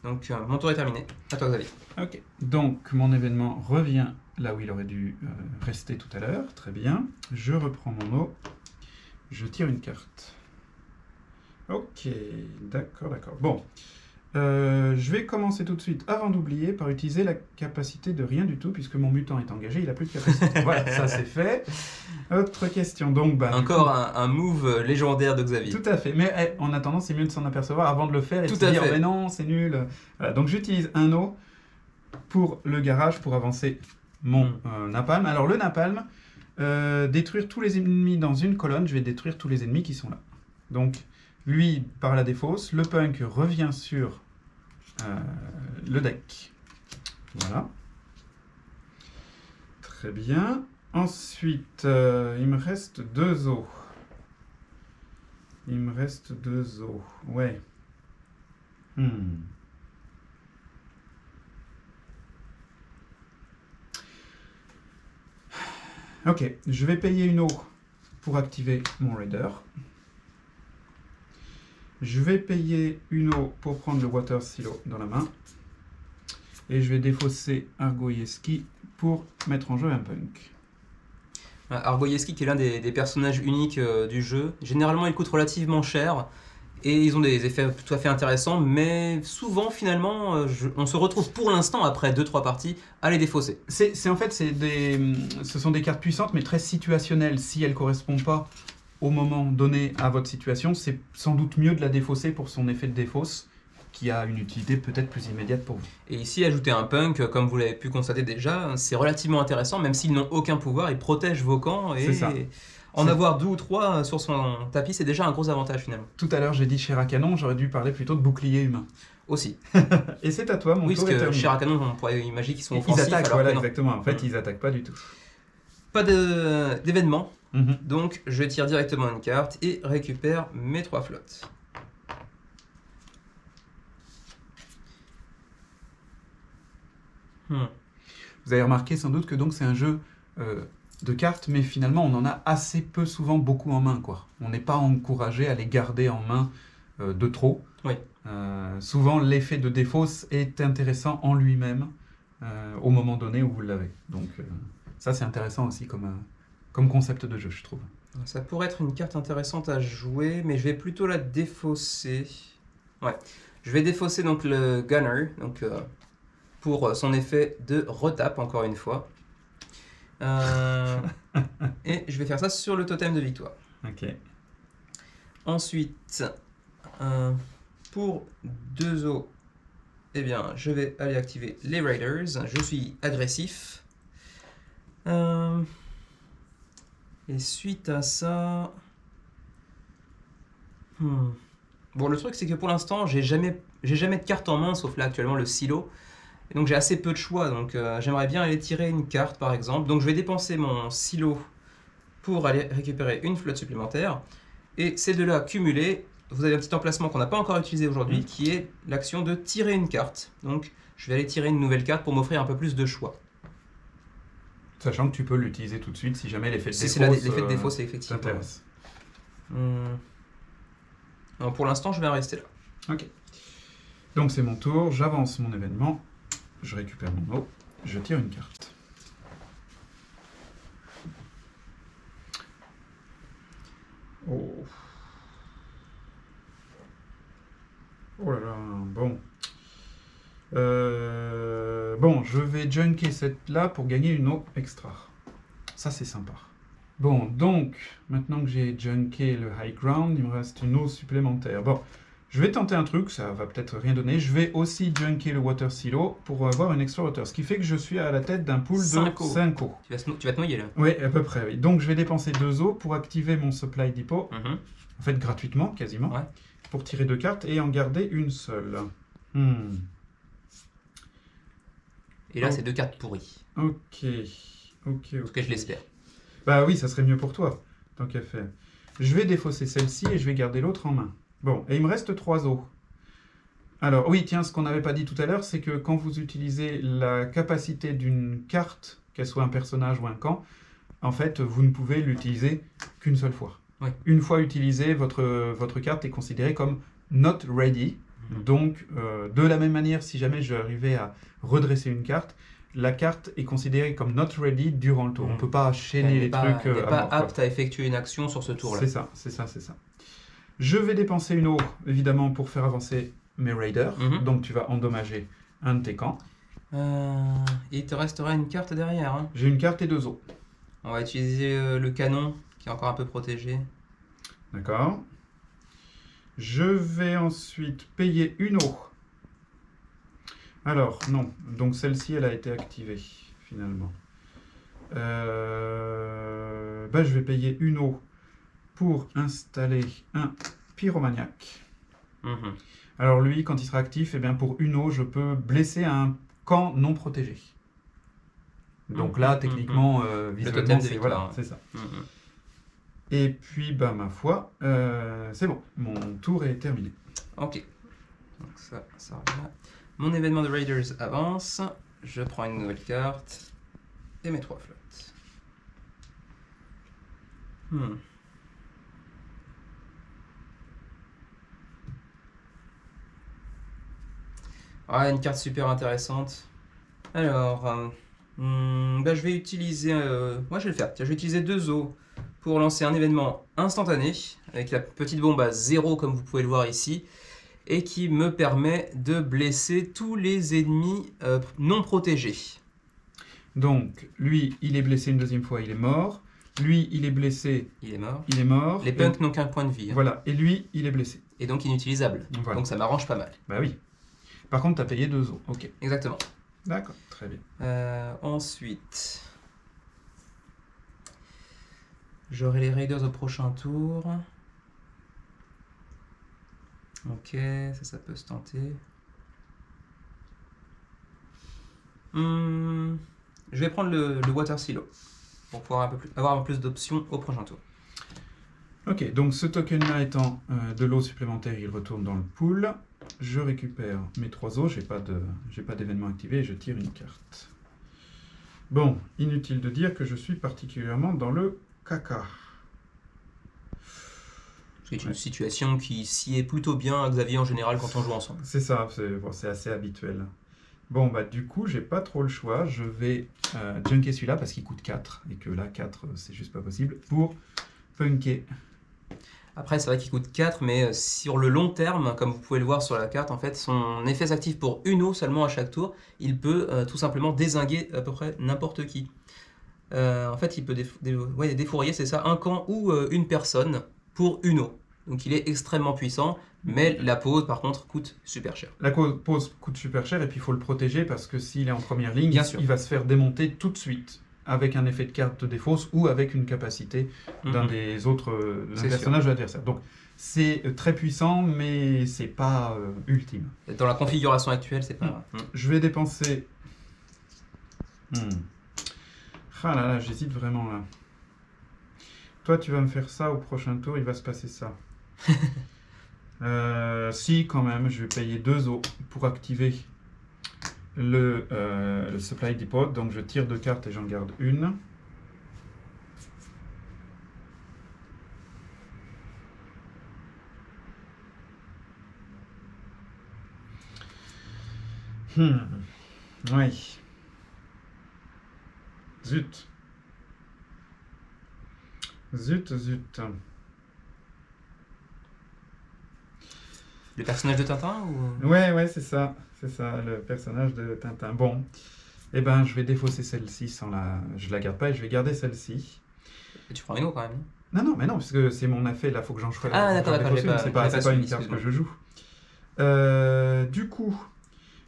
Donc mon tour est terminé. À toi Xavier. Ok. Donc mon événement revient là où il aurait dû rester tout à l'heure. Très bien. Je reprends mon eau. Je tire une carte. Ok. D'accord, d'accord. Bon. Je vais commencer tout de suite, avant d'oublier, par utiliser la capacité de rien du tout, puisque mon mutant est engagé, il n'a plus de capacité. Voilà, ça c'est fait. Autre question, donc... Encore un move légendaire de Xavier. Tout à fait, mais en attendant, c'est mieux de s'en apercevoir avant de le faire et de se dire, mais non, c'est nul. Voilà, donc j'utilise un eau pour le garage, pour avancer mon napalm. Alors le napalm, détruire tous les ennemis dans une colonne, je vais détruire tous les ennemis qui sont là. Donc Lui, par la défausse, le punk revient sur le deck. Voilà. Très bien. Ensuite, il me reste 2 os. Il me reste 2 os. Ouais. Ok, je vais payer une eau pour activer mon Raider. Je vais payer une eau pour prendre le Water Silo dans la main. Et je vais défausser Argoyeski pour mettre en jeu un punk. Argoyeski qui est l'un des personnages uniques du jeu. Généralement, il coûte relativement cher et ils ont des effets tout à fait intéressants, mais souvent, finalement, on se retrouve pour l'instant, après 2-3 parties, à les défausser. En fait, ce sont des cartes puissantes, mais très situationnelles. Si elles ne correspondent pas au moment donné à votre situation, c'est sans doute mieux de la défausser pour son effet de défausse, qui a une utilité peut-être plus immédiate pour vous. Et ici, ajouter un punk, comme vous l'avez pu constater déjà, c'est relativement intéressant, même s'ils n'ont aucun pouvoir, ils protègent vos camps, et en avoir 2 ou 3 sur son tapis, c'est déjà un gros avantage finalement. Tout à l'heure, j'ai dit chair à canon, j'aurais dû parler plutôt de bouclier humain. Aussi. Et c'est à toi, mon oui, tour parce est que terminé. chair à canon, on pourrait imaginer qu'ils sont offensifs. Ils attaquent, alors voilà, que non. exactement. En fait, ils attaquent pas du tout. Pas d'événement, donc je tire directement une carte et récupère mes 3 flottes. Vous avez remarqué sans doute que donc c'est un jeu de cartes, mais finalement on en a assez peu souvent beaucoup en main, quoi. On n'est pas encouragé à les garder en main de trop. Oui. Souvent l'effet de défausse est intéressant en lui-même au moment donné où vous l'avez. Donc ça c'est intéressant aussi comme concept de jeu, je trouve. Ça pourrait être une carte intéressante à jouer, mais je vais plutôt la défausser. Ouais. Je vais défausser donc le Gunner, donc pour son effet de retape, encore une fois. Et je vais faire ça sur le totem de victoire. Ok. Ensuite, pour 2 os, eh bien, je vais aller activer les Raiders. Je suis agressif. Et suite à ça... Bon, le truc, c'est que pour l'instant, j'ai jamais de carte en main, sauf là, actuellement, le silo. Et donc, j'ai assez peu de choix. Donc, j'aimerais bien aller tirer une carte, par exemple. Donc, je vais dépenser mon silo pour aller récupérer une flotte supplémentaire. Et ces deux-là cumulés, vous avez un petit emplacement qu'on n'a pas encore utilisé aujourd'hui, qui est l'action de tirer une carte. Donc, je vais aller tirer une nouvelle carte pour m'offrir un peu plus de choix. Sachant que tu peux l'utiliser tout de suite si jamais l'effet de défausse l'effet de défausse, c'est effectivement. t'intéresse. Non, pour l'instant, je vais en rester là. Ok. Donc c'est mon tour, j'avance mon événement, je récupère mon eau, je tire une carte. Oh. Oh là là, bon. Bon, je vais junker cette là pour gagner une eau extra. Ça, c'est sympa. Bon, donc, maintenant que j'ai junké le high ground, il me reste une eau supplémentaire. Bon, je vais tenter un truc, ça va peut-être rien donner. Je vais aussi junker le water silo pour avoir une extra water, ce qui fait que je suis à la tête d'un pool de 5 eaux. Tu vas te noyer là. Oui, à peu près, oui. Donc, je vais dépenser 2 eaux pour activer mon supply depot, en fait gratuitement, quasiment, pour tirer 2 cartes et en garder une seule. Et là, c'est 2 cartes pourries. Ok. En tout cas, je l'espère. Bah oui, ça serait mieux pour toi, tant qu'à faire. Je vais défausser celle-ci et je vais garder l'autre en main. Bon, et il me reste 3 os. Alors, oui, tiens, ce qu'on n'avait pas dit tout à l'heure, c'est que quand vous utilisez la capacité d'une carte, qu'elle soit un personnage ou un camp, en fait, vous ne pouvez l'utiliser qu'une seule fois. Oui. Une fois utilisée, votre carte est considérée comme not ready. Donc, de la même manière, si jamais je arrivais à redresser une carte, la carte est considérée comme not ready durant le tour. On ne peut pas chaîner les trucs. Elle n'est pas mort, apte à effectuer une action sur ce tour-là. C'est ça. Je vais dépenser une eau, évidemment, pour faire avancer mes raiders. Donc, tu vas endommager un de tes camps. Il te restera une carte derrière. Hein. J'ai une carte et 2 eaux. On va utiliser le canon, qui est encore un peu protégé. D'accord. Je vais ensuite payer une eau. Alors, non. Donc, celle-ci, elle a été activée, finalement. Je vais payer une eau pour installer un Pyromaniac. Mhm. Alors lui, quand il sera actif, eh bien pour une eau, je peux blesser un camp non protégé. Donc là, techniquement, visuellement, totem de c'est victoire, voilà, ouais. c'est ça. Mhm. Et puis, bah ma foi, c'est bon, mon tour est terminé. Ok. Donc ça revient. Mon événement de Raiders avance. Je prends une nouvelle carte et mes 3 flottes. Ah, une carte super intéressante. Alors, bah, je vais utiliser. Moi, je vais le faire. Tiens, je vais utiliser 2 eaux pour lancer un événement instantané avec la petite bombe à 0, comme vous pouvez le voir ici, et qui me permet de blesser tous les ennemis non protégés. Donc, lui, il est blessé une deuxième fois, il est mort. Lui, il est blessé, Il est mort. il est mort. Les punks n'ont qu'un point de vie, hein. Voilà, et lui, il est blessé. Et donc inutilisable. Voilà. Donc ça m'arrange pas mal. Bah oui. Par contre, tu as payé 2 eaux. Ok. Exactement. D'accord, très bien. Ensuite, j'aurai les Raiders au prochain tour. Ok, ça peut se tenter. Je vais prendre le Water Silo pour pouvoir avoir un peu plus d'options au prochain tour. Ok, donc ce token-là étant de l'eau supplémentaire, il retourne dans le pool. Je récupère mes 3 eaux, j'ai pas d'événement activé et je tire une carte. Bon, inutile de dire que je suis particulièrement dans le caca. C'est une situation qui sied plutôt bien à Xavier en général quand on joue ensemble. C'est ça, c'est assez habituel. Bon, bah du coup, j'ai pas trop le choix. Je vais junker celui-là parce qu'il coûte 4. Et que là, 4, c'est juste pas possible. Pour punker. Après, c'est vrai qu'il coûte 4, mais sur le long terme, comme vous pouvez le voir sur la carte, en fait, son effet s'active pour une eau seulement à chaque tour. Il peut tout simplement dézinguer à peu près n'importe qui. En fait, il peut défourailler, c'est ça, un camp ou une personne pour une eau. Donc il est extrêmement puissant, mais la pause, par contre, coûte super cher. La pause coûte super cher et puis il faut le protéger parce que s'il est en première ligne, Bien sûr. il va se faire démonter tout de suite avec un effet de carte de défausse ou avec une capacité d'un des autres C'est personnages de l'adversaire. Donc c'est très puissant, mais c'est pas ultime. Dans la configuration actuelle, c'est pas... Je vais dépenser... Ah là là, j'hésite vraiment là. Toi, tu vas me faire ça au prochain tour, il va se passer ça. Si, quand même, je vais payer 2 eaux pour activer le Supply Depot. Donc, je tire 2 cartes et j'en garde une. Oui. Zut. Zut. Le personnage de Tintin ou... Ouais, c'est ça, le personnage de Tintin. Bon, eh ben, je vais défausser celle-ci sans la... Je la garde pas et je vais garder celle-ci. Et tu prends une eau quand même. Non, mais non, parce que c'est mon effet, là, faut que j'en choisisse. Ah, d'accord, j'ai c'est pas une suivi, carte que excuse-moi. je joue. Du coup,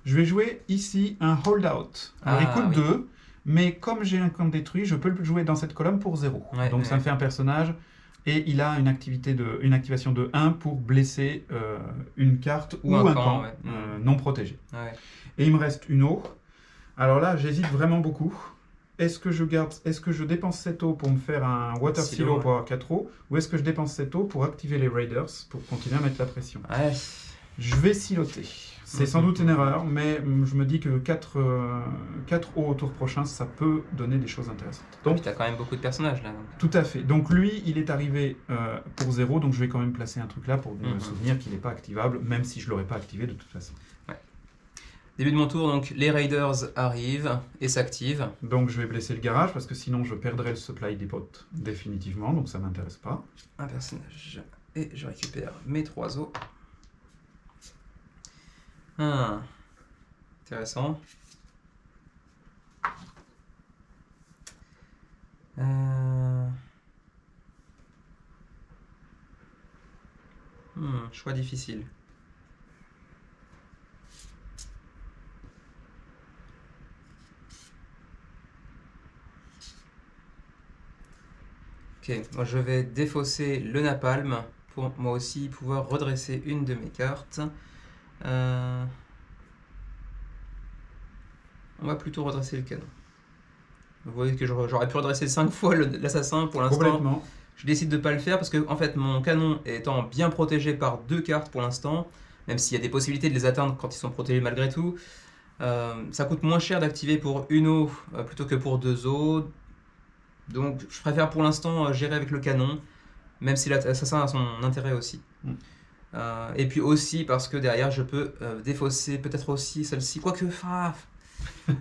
je vais jouer ici un holdout. Alors, il coûte oui. 2, mais comme j'ai un camp détruit, je peux le jouer dans cette colonne pour 0. Ouais, Donc, ça me fait un personnage... Et il a une activation de 1 pour blesser une carte ou un camp ouais. non protégé. Ouais. Et il me reste une eau. Alors là, j'hésite vraiment beaucoup. Est-ce que je dépense cette eau pour me faire un Water Silo pour avoir 4 eaux, ou est-ce que je dépense cette eau pour activer les Raiders pour continuer à mettre la pression? Ouais. Je vais siloter. C'est sans doute une erreur, mais je me dis que 4 eaux au tour prochain, ça peut donner des choses intéressantes. Donc tu as quand même beaucoup de personnages là. Donc. Tout à fait. Donc lui, il est arrivé pour 0, donc je vais quand même placer un truc là pour me souvenir qu'il n'est pas activable, même si je ne l'aurais pas activé de toute façon. Ouais. Début de mon tour, donc les Raiders arrivent et s'activent. Donc je vais blesser le garage, parce que sinon je perdrai le Supply Depot définitivement, donc ça ne m'intéresse pas. Un personnage. Et je récupère mes 3 eaux. Intéressant. Choix difficile. Ok, moi je vais défausser le napalm pour moi aussi pouvoir redresser une de mes cartes. On va plutôt redresser le canon. Vous voyez que j'aurais pu redresser 5 fois l'assassin pour l'instant. Complètement. Je décide de ne pas le faire parce que en fait, mon canon étant bien protégé par 2 cartes pour l'instant, même s'il y a des possibilités de les atteindre quand ils sont protégés malgré tout, ça coûte moins cher d'activer pour une eau plutôt que pour 2 eaux. Donc je préfère pour l'instant gérer avec le canon, même si l'assassin a son intérêt aussi. Et puis aussi parce que derrière je peux défausser peut-être aussi celle-ci, quoique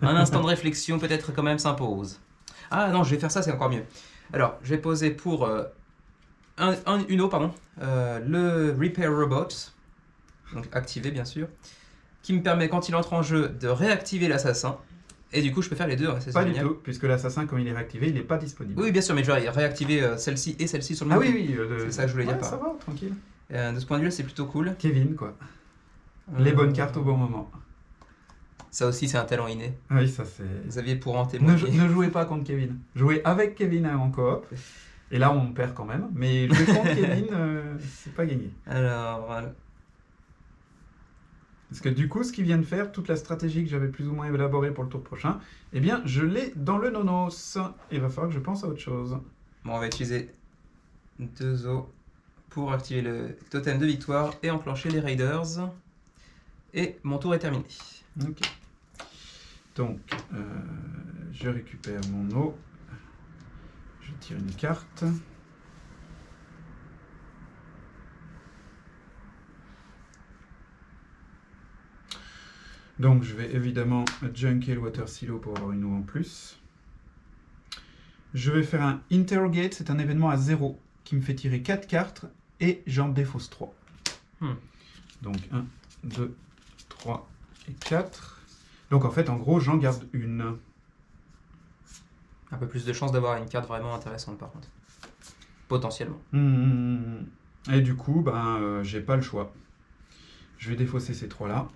un instant de réflexion peut-être quand même s'impose. Ah non, je vais faire ça, c'est encore mieux. Alors je vais poser pour une eau, pardon, le Repair Robot, donc activé bien sûr, qui me permet quand il entre en jeu de réactiver l'assassin. Et du coup, je peux faire les deux, c'est Pas génial. du tout, puisque l'assassin, quand il est réactivé, il n'est pas disponible. Oui, bien sûr, mais je vais réactiver celle-ci et celle-ci sur le Ah même oui, coup. oui. C'est ça que je voulais dire Ouais, par ça là. va, tranquille. De ce point de vue-là, c'est plutôt cool. Kevin, quoi. Les bonnes cartes au bon moment. Ça aussi, c'est un talent inné. Oui, ça c'est... Xavier pourra en Ne, témoigner. ne jouez pas contre Kevin. Jouez avec Kevin en coop. Et là, on perd quand même. Mais jouer contre Kevin, c'est pas gagné. Alors, voilà. Parce que du coup, ce qu'il vient de faire, toute la stratégie que j'avais plus ou moins élaborée pour le tour prochain, eh bien, je l'ai dans le nonos. Il va falloir que je pense à autre chose. Bon, on va utiliser 2 os pour activer le totem de victoire et enclencher les Raiders. Et mon tour est terminé. Ok. Donc, je récupère mon eau. Je tire une carte. Donc, je vais évidemment junker le water silo pour avoir une eau en plus. Je vais faire un interrogate, c'est un événement à 0 qui me fait tirer 4 cartes et j'en défausse 3. Donc 1, 2, 3 et 4. Donc en fait, en gros, j'en garde une. Un peu plus de chance d'avoir une carte vraiment intéressante par contre. Potentiellement. Et du coup, j'ai pas le choix. Je vais défausser ces 3-là.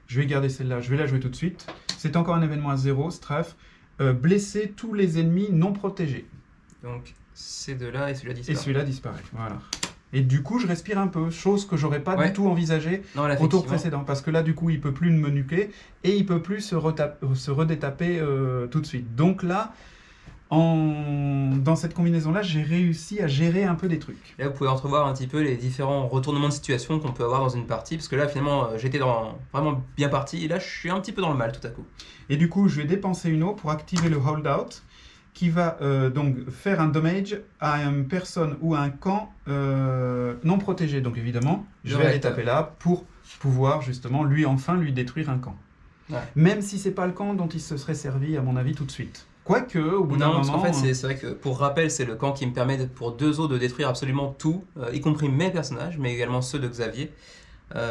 Je vais garder celle-là, je vais la jouer tout de suite. C'est encore un événement à 0, strafe. Blesser tous les ennemis non protégés. Donc ces deux-là et celui-là Et disparaît. celui-là disparaît, voilà. Et du coup, je respire un peu, chose que j'aurais pas Ouais. du tout envisagé Non, là, au tour effectivement. précédent. Parce que là, du coup, il peut plus me nuquer et il peut plus se redétaper tout de suite. Donc là, dans cette combinaison-là, j'ai réussi à gérer un peu des trucs. Là, vous pouvez entrevoir un petit peu les différents retournements de situation qu'on peut avoir dans une partie, parce que là, finalement, j'étais vraiment bien parti, et là, je suis un petit peu dans le mal tout à coup. Et du coup, je vais dépenser une eau pour activer le holdout, qui va donc faire un damage à une personne ou à un camp non protégé. Donc évidemment, je Le vais aller réacteur. taper là pour pouvoir justement lui détruire un camp. Ouais. Même si c'est pas le camp dont il se serait servi à mon avis tout de suite. Quoique, au bout d'un Non, parce moment... qu'en fait, c'est vrai que pour rappel, c'est le camp qui me permet pour 2 os de détruire absolument tout, y compris mes personnages, mais également ceux de Xavier.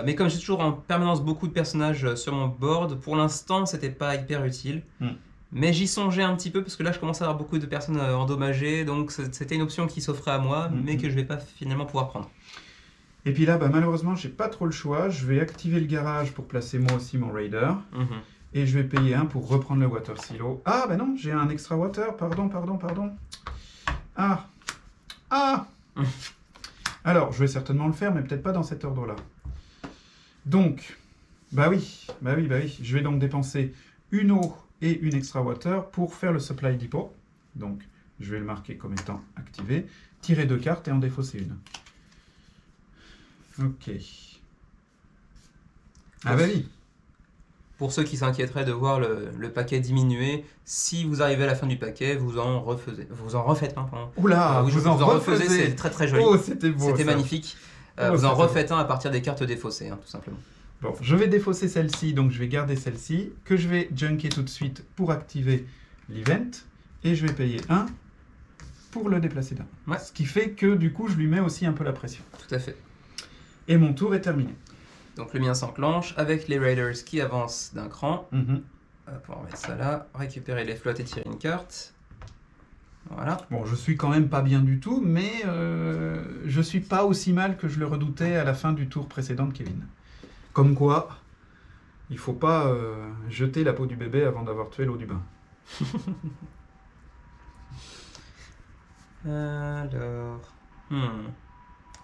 Mais comme j'ai toujours en permanence beaucoup de personnages sur mon board, pour l'instant, c'était pas hyper utile. Mais j'y songeais un petit peu parce que là, je commence à avoir beaucoup de personnes endommagées, donc c'était une option qui s'offrait à moi, mais que je vais pas finalement pouvoir prendre. Et puis là, malheureusement, j'ai pas trop le choix. Je vais activer le garage pour placer moi aussi mon raider. Et je vais payer 1 pour reprendre le water silo. Ah, non, j'ai un extra water. Pardon. Ah. Alors, je vais certainement le faire, mais peut-être pas dans cet ordre-là. Donc, oui. Je vais donc dépenser une eau et une extra water pour faire le supply depot. Donc, je vais le marquer comme étant activé. Tirer 2 cartes et en défausser une. Ok. Ah oui. Pour ceux qui s'inquiéteraient de voir le paquet diminuer, si vous arrivez à la fin du paquet, vous en refaites un. Pardon. Oula, Oui, vous en refaisez, refaisez. c'est très très joli. Oh, c'était beau. C'était ça. magnifique. Oh, Vous en c'était refaites un à partir des cartes défaussées, tout simplement. Bon, je vais défausser celle-ci, donc je vais garder celle-ci, que je vais junker tout de suite pour activer l'event, et je vais payer 1 pour le déplacer d'un. Ouais. Ce qui fait que du coup, je lui mets aussi un peu la pression. Tout à fait. Et mon tour est terminé. Donc le mien s'enclenche avec les Raiders qui avancent d'un cran. Hop, on va mettre ça là, récupérer les flottes et tirer une carte. Voilà. Bon, je suis quand même pas bien du tout, mais je suis pas aussi mal que je le redoutais à la fin du tour précédent de Kevin. Comme quoi, il faut pas jeter la peau du bébé avant d'avoir tué l'eau du bain. Alors...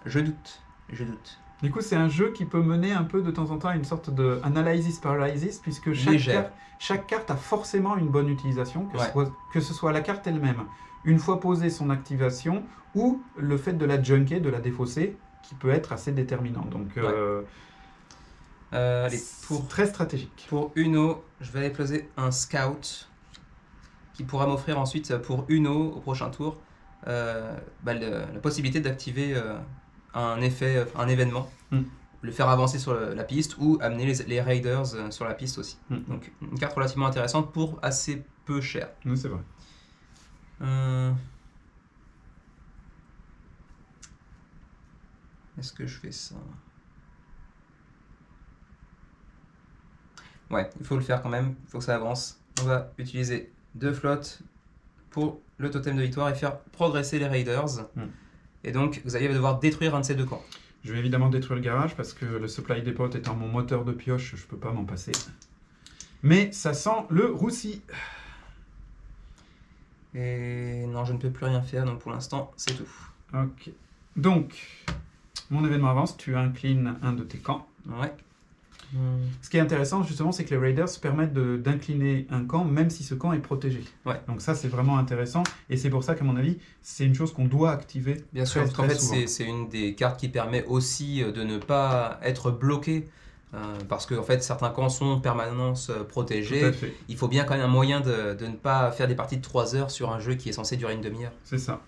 Je doute. Je doute. Du coup, c'est un jeu qui peut mener un peu de temps en temps à une sorte de analysis paralysis, puisque Légère. chaque carte a forcément une bonne utilisation, Ouais. que ce soit la carte elle-même, une fois posée son activation, ou le fait de la junker, de la défausser, qui peut être assez déterminant. Donc, Allez, c'est très stratégique. pour Uno, je vais aller poser un scout qui pourra m'offrir ensuite pour Uno au prochain tour la possibilité d'activer un effet, un événement, le faire avancer sur la piste ou amener les raiders sur la piste aussi. Donc une carte relativement intéressante pour assez peu cher. Oui, c'est vrai. Est-ce que je fais ça? Ouais, il faut le faire quand même, il faut que ça avance. On va utiliser 2 flottes pour le totem de victoire et faire progresser les raiders. Et donc, Xavier va devoir détruire un de ces 2 camps. Je vais évidemment détruire le garage parce que le supply depot étant mon moteur de pioche, je peux pas m'en passer. Mais ça sent le roussi. Et non, je ne peux plus rien faire, donc pour l'instant, c'est tout. Ok. Donc, mon événement avance, tu inclines un de tes camps. Ouais. Ce qui est intéressant, justement, c'est que les raiders permettent d'incliner un camp, même si ce camp est protégé. Ouais. Donc ça, c'est vraiment intéressant. Et c'est pour ça qu'à mon avis, c'est une chose qu'on doit activer. Bien sûr, parce qu'en fait, c'est une des cartes qui permet aussi de ne pas être bloqué. Parce que en fait, certains camps sont en permanence protégés. Tout à fait. Il faut bien quand même un moyen de ne pas faire des parties de 3 heures sur un jeu qui est censé durer une demi-heure. C'est ça.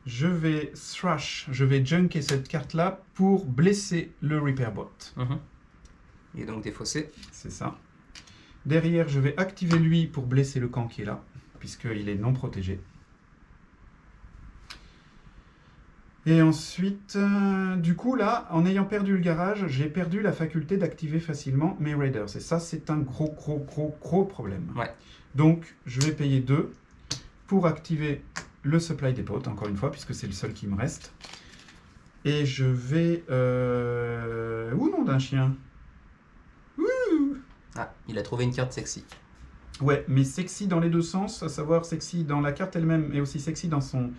Je vais thrash, je vais junker cette carte-là pour blesser le Reapers. Et donc défausser. C'est ça. Derrière, je vais activer lui pour blesser le camp qui est là, puisqu'il est non protégé. Et ensuite, du coup, là, en ayant perdu le garage, j'ai perdu la faculté d'activer facilement mes raiders. Et ça, c'est un gros problème. Ouais. Donc, je vais payer 2 pour activer le supply depot, encore une fois, puisque c'est le seul qui me reste. Et je vais... Ouh, nom d'un chien. Ouh. Ah, il a trouvé une carte sexy. Ouais, mais sexy dans les deux sens, à savoir sexy dans la carte elle-même, et aussi sexy dans son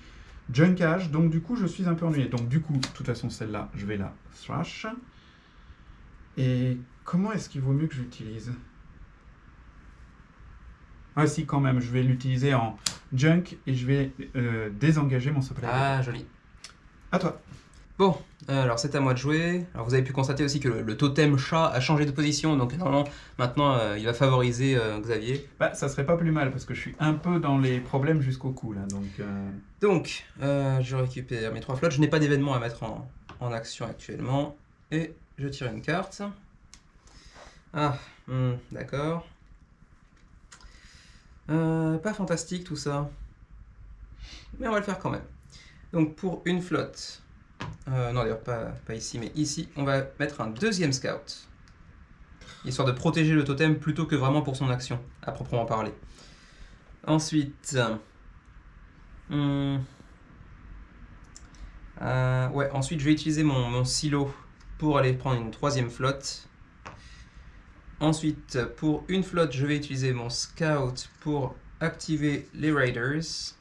junkage. Donc du coup, je suis un peu ennuyé. Donc du coup, de toute façon, celle-là, je vais la thrash. Et comment est-ce qu'il vaut mieux que j'utilise? Ah si, quand même, je vais l'utiliser en junk et je vais désengager mon supply. Ah, joli. À toi. Bon, alors c'est à moi de jouer. Alors vous avez pu constater aussi que le totem chat a changé de position, donc normalement, maintenant il va favoriser Xavier. Bah, ça serait pas plus mal parce que je suis un peu dans les problèmes jusqu'au cou là. Donc, je récupère mes 3 flottes. Je n'ai pas d'événement à mettre en action actuellement. Et je tire une carte. Ah, d'accord. Pas fantastique tout ça. Mais on va le faire quand même. Donc pour une flotte, non d'ailleurs pas ici, mais ici, on va mettre un 2e scout. Histoire de protéger le totem plutôt que vraiment pour son action, à proprement parler. Ensuite, ensuite je vais utiliser mon silo pour aller prendre une 3e flotte. Ensuite, pour une flotte, je vais utiliser mon scout pour activer les raiders.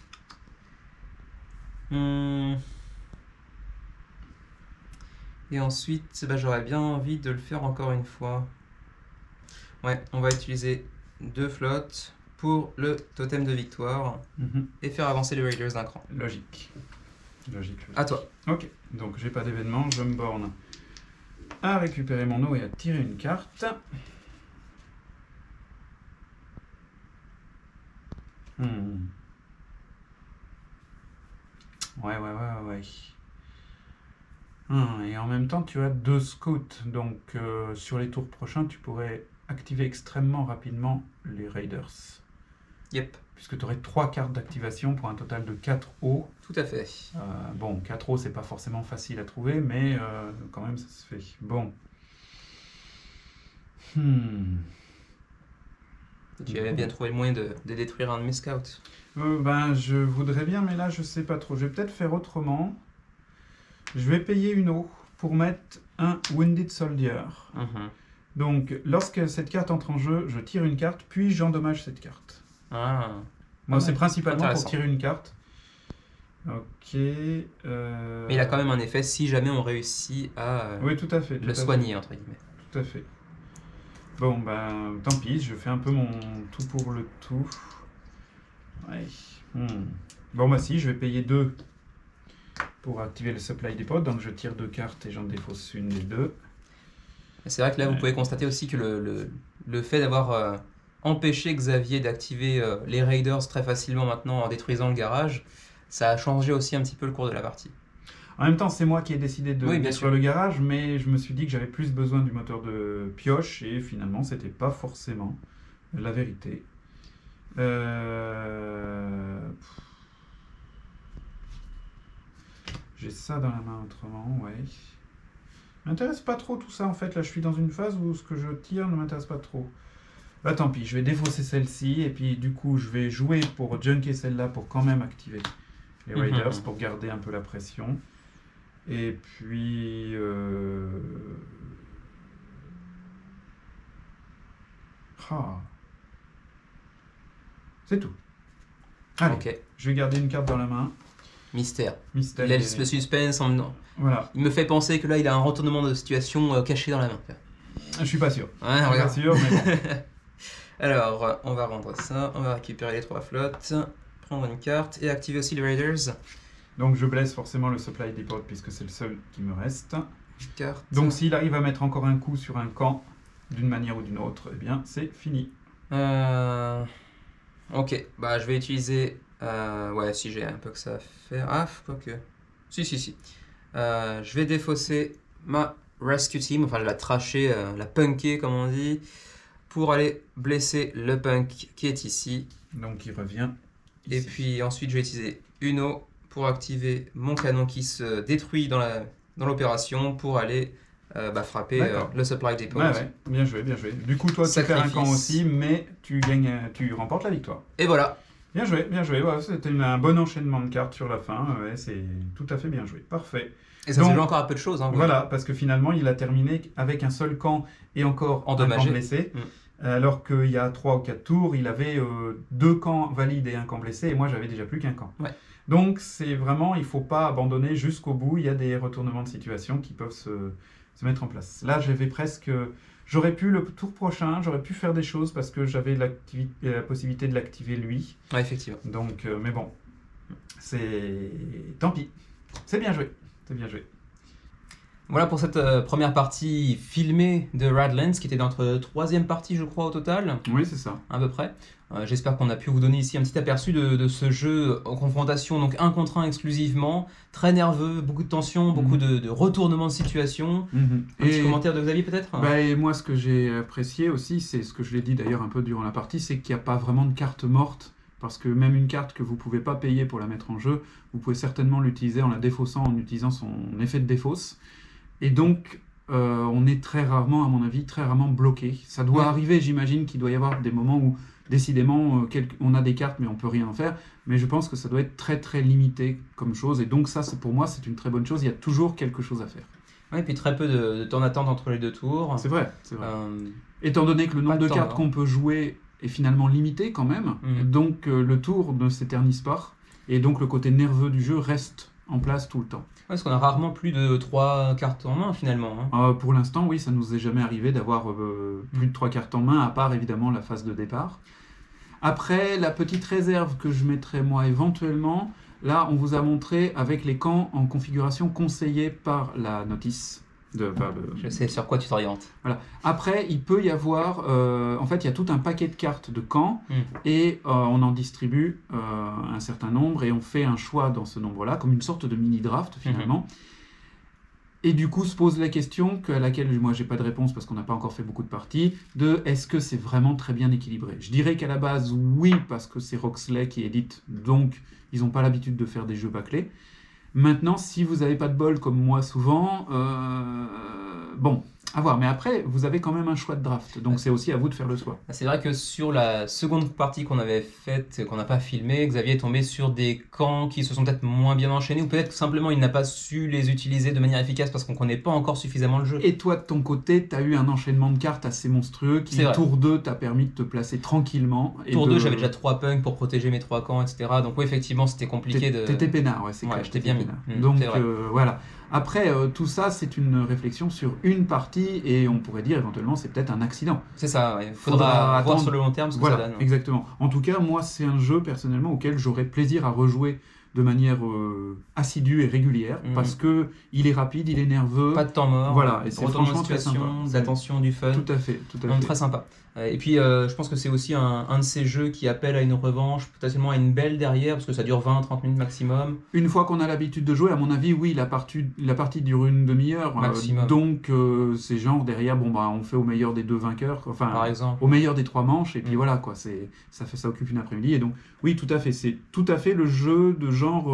Et ensuite, j'aurais bien envie de le faire encore une fois. Ouais, on va utiliser 2 flottes pour le totem de victoire et faire avancer les raiders d'un cran. Logique. À toi. Ok, donc j'ai pas d'événement, je me borne à récupérer mon eau et à tirer une carte. Ouais. Et en même temps, tu as 2 scouts, donc sur les tours prochains, tu pourrais activer extrêmement rapidement les raiders. Yep. Puisque tu aurais 3 cartes d'activation pour un total de 4 eaux. Tout à fait. Bon, 4 eaux, c'est pas forcément facile à trouver, mais quand même, ça se fait. Bon. Tu avais bien trouvé le moyen de détruire un de mes scouts. Je voudrais bien, mais là, je sais pas trop. Je vais peut-être faire autrement. Je vais payer une eau pour mettre un Wounded Soldier. Donc, lorsque cette carte entre en jeu, je tire une carte, puis j'endommage cette carte. Ah. Moi, c'est principalement pour tirer une carte. Ok. Mais il a quand même un effet si jamais on réussit à Oui, tout à fait. le soigner, entre guillemets. Tout à fait. Bon, ben, tant pis, je fais un peu mon tout pour le tout. Ouais. Bon, bah si, je vais payer 2 pour activer le supply depot. Donc je tire 2 cartes et j'en défausse une des deux. Et c'est vrai que là, vous Ouais. pouvez constater aussi que le fait d'avoir empêché Xavier d'activer les Raiders très facilement maintenant en détruisant le garage, ça a changé aussi un petit peu le cours de la partie. En même temps, c'est moi qui ai décidé de Oui, bien détruire sûr. le garage, mais je me suis dit que j'avais plus besoin du moteur de pioche et finalement, c'était pas forcément la vérité. J'ai ça dans la main autrement, ouais. M'intéresse pas trop tout ça en fait. Là, je suis dans une phase où ce que je tire ne m'intéresse pas trop. Bah tant pis, je vais défausser celle-ci et puis du coup, je vais jouer pour junker celle-là pour quand même activer les Raiders pour garder un peu la pression. Et puis. Ah. C'est tout. Allez, Ok, je vais garder une carte dans la main. mystère. Mystère. Il laisse le suspense Voilà, Il me fait penser que là, il a un retournement de situation caché dans la main. je suis pas sûr. Ouais, Je suis pas regarde. sûr, mais bon. Alors, on va rendre ça, on va récupérer les 3 flottes, prendre une carte et activer aussi les Raiders. Donc je blesse forcément le supply depot puisque c'est le seul qui me reste. Carte. Donc s'il arrive à mettre encore un coup sur un camp, d'une manière ou d'une autre, eh bien c'est fini. Ok, bah je vais utiliser. Ouais, si j'ai un peu que ça à faire. Ah, quoique. Si. Je vais défausser ma rescue team, enfin je vais la trasher, la punker comme on dit, pour aller blesser le punk qui est ici. Donc il revient ici. Et puis ensuite je vais utiliser une eau pour activer mon canon qui se détruit dans l'opération pour aller frapper D'accord. le supply depot. Ouais, bien joué, bien joué. Du coup, toi, tu perds un Sacrifice. camp aussi, mais tu gagnes, tu remportes la victoire. Et voilà. Bien joué, bien joué. Ouais, c'était un bon enchaînement de cartes sur la fin. Ouais, c'est tout à fait bien joué. Parfait. Et ça Donc, se joue encore à peu de choses. Hein, Voilà, parce que finalement, il a terminé avec un seul camp et encore un Endommagé. camp blessé. Mm. Alors qu'il y a 3 ou 4 tours, il avait 2 camps valides et un camp blessé, et moi, j'avais déjà plus qu'un camp. Ouais. Donc, c'est vraiment, il ne faut pas abandonner jusqu'au bout. Il y a des retournements de situation qui peuvent se mettre en place. Là, j'aurais pu, le tour prochain, j'aurais pu faire des choses parce que j'avais la possibilité de l'activer lui. Ouais, effectivement. Donc, mais bon, tant pis. C'est bien joué. C'est bien joué. Voilà pour cette première partie filmée de Radlands, qui était notre 3e partie, je crois, au total, Oui, c'est ça. à peu près. J'espère qu'on a pu vous donner ici un petit aperçu de ce jeu en confrontation, donc 1 contre 1 exclusivement, très nerveux, beaucoup de tension, beaucoup de retournements de situation. Un petit commentaire de Xavier peut-être Et moi, ce que j'ai apprécié aussi, c'est ce que je l'ai dit d'ailleurs un peu durant la partie, c'est qu'il n'y a pas vraiment de carte morte. Parce que même une carte que vous ne pouvez pas payer pour la mettre en jeu, vous pouvez certainement l'utiliser en la défaussant, en utilisant son effet de défausse. Et donc, on est très rarement, à mon avis, très rarement bloqué. Ça doit arriver, j'imagine qu'il doit y avoir des moments où, décidément, on a des cartes, mais on ne peut rien en faire. Mais je pense que ça doit être très, très limité comme chose. Et donc ça, pour moi, c'est une très bonne chose. Il y a toujours quelque chose à faire. Ouais, et puis très peu de temps d'attente entre les 2 tours. C'est vrai, c'est vrai. Euh, Étant donné que le nombre pas de de temps, cartes hein. qu'on peut jouer est finalement limité quand même, donc le tour ne s'éternise pas. Et donc le côté nerveux du jeu reste en place tout le temps. parce qu'on a rarement plus de 3 cartes en main finalement. Hein. Pour l'instant, oui, ça nous est jamais arrivé d'avoir plus de 3 cartes en main, à part évidemment la phase de départ. Après, la petite réserve que je mettrais moi éventuellement, là on vous a montré avec les camps en configuration conseillée par la notice. Je sais sur quoi tu t'orientes. Voilà. Après, il peut y avoir, en fait, il y a tout un paquet de cartes de camps et on en distribue un certain nombre et on fait un choix dans ce nombre-là, comme une sorte de mini-draft finalement. Et du coup, se pose la question, à laquelle moi j'ai pas de réponse parce qu'on n'a pas encore fait beaucoup de parties, de est-ce que c'est vraiment très bien équilibré? Je dirais qu'à la base, oui, parce que c'est Roxley qui édite, donc ils n'ont pas l'habitude de faire des jeux bâclés. Maintenant, si vous n'avez pas de bol comme moi souvent, bon, À voir, mais après, vous avez quand même un choix de draft, donc c'est aussi à vous de faire le choix. C'est vrai que sur la seconde partie qu'on avait faite, qu'on n'a pas filmée, Xavier est tombé sur des camps qui se sont peut-être moins bien enchaînés, ou peut-être que simplement il n'a pas su les utiliser de manière efficace parce qu'on ne connaît pas encore suffisamment le jeu. Et toi, de ton côté, tu as eu un enchaînement de cartes assez monstrueux qui, C'est vrai. tour 2, t'a permis de te placer tranquillement. Et Tour de... 2, j'avais déjà 3 punks pour protéger mes 3 camps, etc. Donc oui, effectivement, c'était compliqué de... T'étais peinard, ouais, c'est Ouais, clair. j'étais t'étais bien mis. peinard. Mmh, Donc c'est vrai. voilà. Après, tout ça, c'est une réflexion sur une partie, et on pourrait dire éventuellement c'est peut-être un accident. C'est ça, il Faudra faudra voir attendre. sur le long terme ce que Voilà, ça donne. exactement. En tout cas, moi, c'est un jeu personnellement auquel j'aurais plaisir à rejouer de manière assidue et régulière, Mhm. parce que il est rapide, il est nerveux. Pas de temps mort, Voilà, et c'est retournement de franchement très situation, sympa. de l'attention, du fun. Tout à fait, tout à Non, fait. très sympa. Et puis, je pense que c'est aussi un de ces jeux qui appelle à une revanche, potentiellement à une belle derrière, parce que ça dure 20-30 minutes maximum. Une fois qu'on a l'habitude de jouer, à mon avis, oui, la partie dure une demi-heure. Maximum. Donc, c'est genre derrière, bon, bah, on fait au meilleur des 2 vainqueurs, enfin, Par exemple. au meilleur des 3 manches, et puis Mm. voilà, quoi, ça occupe une après-midi. Et donc, oui, tout à fait, c'est tout à fait le jeu de genre,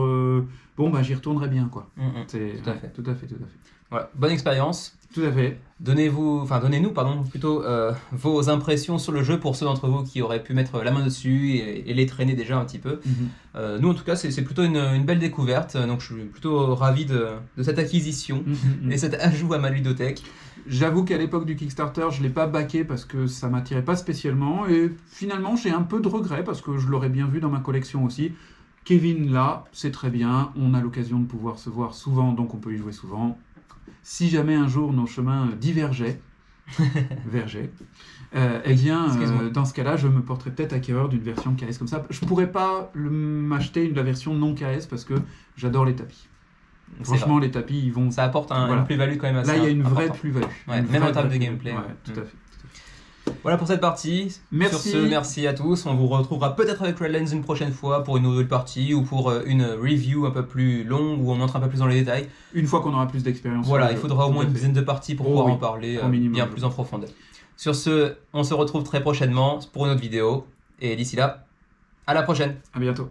bon, bah, j'y retournerai bien, quoi. Mm, mm. C'est, Tout à fait. Tout à fait, tout à fait. Voilà, bonne expérience. Tout à fait. Donnez-nous plutôt vos impressions sur le jeu pour ceux d'entre vous qui auraient pu mettre la main dessus et les traîner déjà un petit peu. Nous, en tout cas, c'est plutôt une belle découverte, donc je suis plutôt ravi de cette acquisition et cet ajout à ma ludothèque. J'avoue qu'à l'époque du Kickstarter, je ne l'ai pas backé parce que ça m'attirait pas spécialement, et finalement, j'ai un peu de regret parce que je l'aurais bien vu dans ma collection aussi. Kevin, là, c'est très bien, on a l'occasion de pouvoir se voir souvent, donc on peut y jouer souvent. Si jamais un jour nos chemins divergeaient, eh bien, Excuse-moi. dans ce cas-là, je me porterais peut-être acquéreur d'une version KS comme ça. Je pourrais pas m'acheter la version non KS parce que j'adore les tapis. C'est Franchement, les tapis, ils vont... vrai. Ça apporte Voilà. une plus-value quand même assez Là, il y a une vraie importante. plus-value. Ouais, Une même vraie en termes de plus-value. gameplay. Ouais, Ouais. tout à fait. Voilà pour cette partie. Merci. Sur ce, merci à tous. On vous retrouvera peut-être avec Redlands une prochaine fois pour une nouvelle partie ou pour une review un peu plus longue où on entre un peu plus dans les détails. Une fois qu'on aura plus d'expérience. Voilà, sur le il jeu. faudra au Tout moins à une fait. dizaine de parties pour Oh pouvoir oui, en parler au minimum, bien je plus en profondeur. Sur ce, on se retrouve très prochainement pour une autre vidéo. Et d'ici là, à la prochaine. À bientôt.